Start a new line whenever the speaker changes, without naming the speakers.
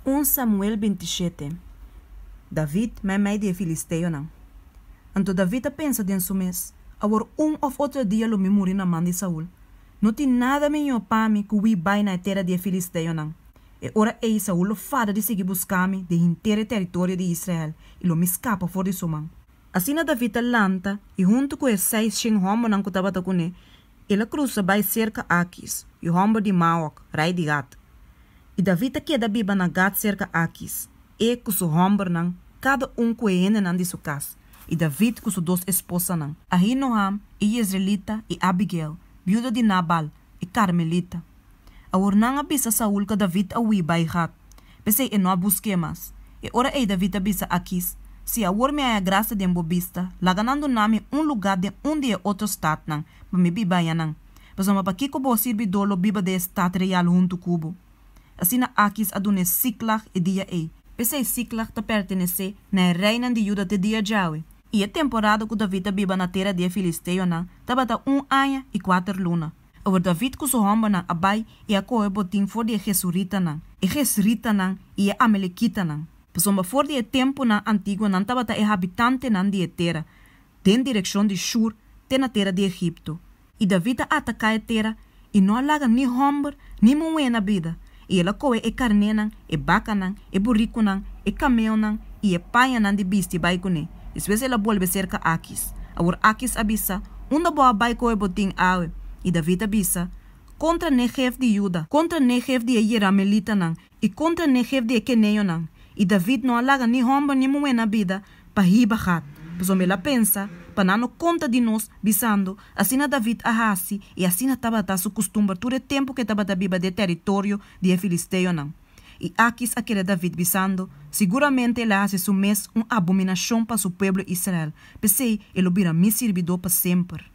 1 Samuel 27. David mij de Filisteo não. Anto David pensa den sumes, awor of outro dia lo memori na man de Saul. Não tem nada melhor para mim que o bai na terra de Filisteo não. E ora ei Saul lo fada de seguir buscar-me de inteiro território de Israel e lo me escapa fora de sua mão. Assim na David lanta e junto com os 6 homens não cutava com ele, ele cruza by cerca Aquis e o homem de Maok, rei de Gat. E David queda biba na Gat cerca Aquis, e com seu homem não, cada com ele não de sua casa. E David com suas 2 esposas não, Ahinoam e Jezreelita e Abigail, viúva de Nabal e Carmelita. A ornang abisa Saul que David awi by Gat, pensei e não busque mais. E ora ei David abisa Aquis, se a me a graça de embobista, laganando nami lugar de onde é outro estado não, para me biba não. Mas uma pa kiko bo sirbi dolo biba de estado real junto cubo. Assim na Aquis adune Siklag e dia ei. Pensei Siklag te pertenece na reina de Juda de dia Jawe. E a temporada que David biba na terra de Filisteo não, tabata 1 ano e 4 luna. Over David com seu homem não abai e a coe botin for de Jesurita não. E Jesurita não e a Amalekita não. Pessoa for de tempo na antigo não tabata e habitante não de terra. Den direção de Shur, te na terra de Egipto. E David ataca a terra e não laga ni homem ni moe na vida. E ela coe e carne não, e baca não, e burrico não, e camelo não, e paia não de bisti bai kune. Depois ela volve cerca Aquis. Agora Aquis abisa, onda boa bai coe botin awe. E David abisa, contra Negev de Juda, contra Negev de Jeramelita não, e contra Negev de Keneo não. E David não alaga ni homem ni moe na vida, pa hiba hat. Pois ela pensa, pa não conta de nós, bisando, assim na David ahasi, e assim na tabata su costumbre todo tempo que tabata biba de território de Filisteo não. E Aquis aquele David bisando, seguramente ele hace su mes abominação para su pueblo Israel. Pensei, ele vira mi servidor para sempre.